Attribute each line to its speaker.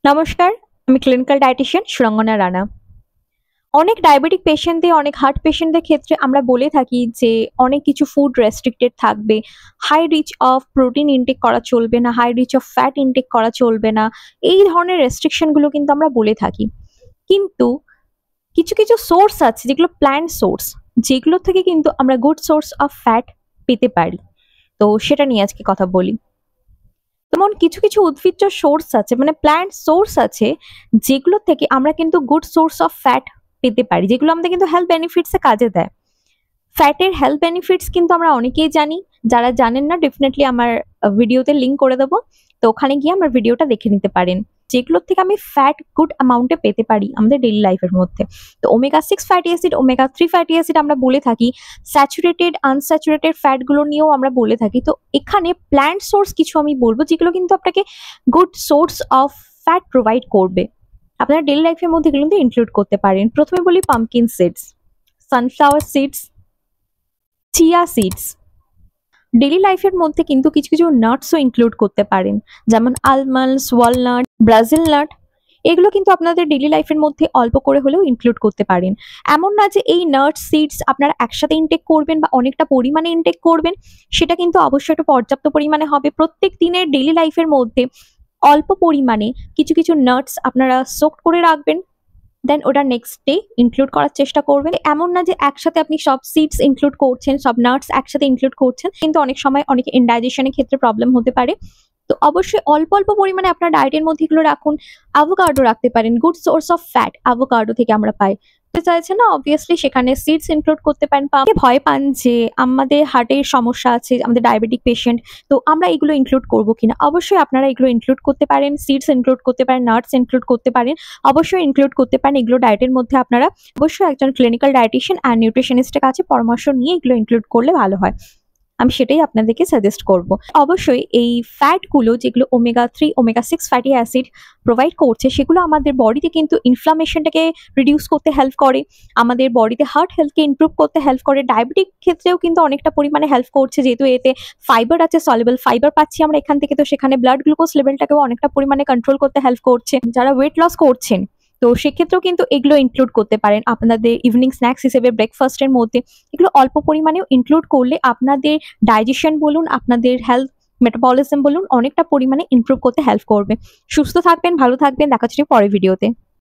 Speaker 1: নমস্কার, আমি clinical dietician Surangana Rana. অনেক ডায়াবেটিক পেশেন্টদের, অনেক হার্ট পেশেন্টদের ক্ষেত্রে আমরা বলে থাকি যে অনেক কিছু ফুড রেস্ট্রিক্টেড থাকবে, high rich of protein intake করা চলবে না, high rich of fat intake করা চলবে না। এই ধরনের রেস্ট্রিকশনগুলো কিন্তু আমরা বলে থাকি। কিন্তু কিছু কিছু সোর্স আছে যেগুলো প্ল্যান্ট সোর্স, যেগুলো থেকে কিন্তু আমরা গুড সোর্স অফ ফ্যাট পেতে পারি। তো সেটা নিয়ে আজকে কথা বলি। তেমন কিছু কিছু উদ্ভিজ্জ সোর্স আছে, মানে প্ল্যান্ট সোর্স আছে, যেগুলো থেকে আমরা কিন্তু গুড সোর্স অফ ফ্যাট পেতে পারি, যেগুলো আমাদের কিন্তু হেলথ বেনিফিটসে কাজে দেয়। ফ্যাটের হেলথ বেনিফিটস কিন্তু আমরা অনেকেই জানি, যারা জানেন না ডেফিনেটলি আমার ভিডিওতে লিঙ্ক করে দেবো, তো ওখানে গিয়ে আমার ভিডিওটা দেখে নিতে পারেন, যেগুলোর থেকে আমি ফ্যাট গুড অ্যামাউন্টে পেতে পারি আমাদের ডেইলি লাইফের মধ্যে। তো omega 6 fatty acid, omega 3 fatty acid আমরা বলে থাকি, স্যাচুরেটেড আনস্যাচুরেটেড ফ্যাটগুলো নিয়েও আমরা বলে থাকি। তো এখানে প্ল্যান্ট সোর্স কিছু আমি বলবো, যেগুলো কিন্তু আপনাকে good source of fat provide করবে। আপনারা ডেইলি লাইফের মধ্যে এগুলো কিন্তু ইনক্লুড করতে পারেন। প্রথমে বলি pumpkin seeds, sunflower seeds, chia seeds. Daily লাইফের মধ্যে কিন্তু কিছু কিছু নাটসও ইনক্লুড করতে পারেন, যেমন আলমন্ডস, ওয়ালনাট, ব্রাজিল নাট। এগুলো কিন্তু আপনাদের ডেইলি লাইফের মধ্যে অল্প করে হলেও ইনক্লুড করতে পারেন। এমন না যে এই নাটস সিডস আপনারা একসাথে ইনটেক করবেন বা অনেকটা পরিমাণে ইনটেক করবেন, সেটা কিন্তু অবশ্যই একটা পর্যাপ্ত পরিমাণে হবে। প্রত্যেক দিনের ডেইলি লাইফের মধ্যে অল্প পরিমাণে কিছু কিছু নাটস আপনারা সোকড করে রাখবেন, দেন ওটা নেক্সট ডে ইনক্লুড করার চেষ্টা করবেন। এমন না যে একসাথে আপনি সব সিডস ইনক্লুড করছেন, সব নাটস একসাথে ইনক্লুড করছেন, কিন্তু অনেক সময় অনেক ইনডাইজেশনের ক্ষেত্রে প্রবলেম হতে পারে। তো অবশ্যই অল্প অল্প পরিমাণে আপনার ডায়েটের মধ্যে এগুলো রাখুন। অ্যাভোকাডো রাখতে পারেন, good source of fat avocado থেকে আমরা পাই। চাইছে না অবভিয়াসলি সেখানে সিডস ইনক্লুড করতে পারেন। ভয় পান যে আমাদের হার্টের সমস্যা আছে, আমাদের ডায়াবেটিক পেশেন্ট, তো আমরা এগুলো ইনক্লুড করবো কিনা। অবশ্যই আপনারা এগুলো ইনক্লুড করতে পারেন, সিডস ইনক্লুড করতে পারেন, নাটস ইনক্লুড করতে পারেন, অবশ্যই ইনক্লুড করতে পারেন। এগুলো ডায়েটের মধ্যে আপনারা অবশ্যই একজন ক্লিনিক্যাল ডায়েটিশিয়ান অ্যান্ড নিউট্রিশনিস্টের কাছে পরামর্শ নিয়ে এগুলো ইনক্লুড করলে ভালো হয়। আমি সেটাই আপনাদেরকে সাজেস্ট করব। অবশ্যই এই ফ্যাটগুলো যেগুলো omega 3, omega 6 fatty acid provide করছে, সেগুলো আমাদের বডিতে কিন্তু ইনফ্লামেশনটাকে রিডিউস করতে হেল্প করে, আমাদের বডিতে হার্ট হেলথকে ইমপ্রুভ করতে হেল্প করে, ডায়াবেটিক ক্ষেত্রেও কিন্তু অনেকটা পরিমাণে হেল্প করছে, যেহেতু এতে ফাইবার আছে, সলিউবল ফাইবার পাচ্ছি আমরা এখান থেকে। তো সেখানে ব্লাড গ্লুকোজ লেভেলটাকেও অনেকটা পরিমাণে কন্ট্রোল করতে হেল্প করছে। যারা ওয়েট লস করছেন, তো সেক্ষেত্রেও কিন্তু এগুলো ইনক্লুড করতে পারেন আপনাদের ইভিনিং স্ন্যাক্স হিসেবে ব্রেকফাস্টের মধ্যে। এগুলো অল্প পরিমাণেও ইনক্লুড করলে আপনাদের ডাইজেশন বলুন, আপনাদের হেলথ মেটাবলিজম বলুন, অনেকটা পরিমাণে ইমপ্রুভ করতে হেল্প করবে। সুস্থ থাকবেন, ভালো থাকবেন, দেখা হচ্ছে পরের ভিডিওতে।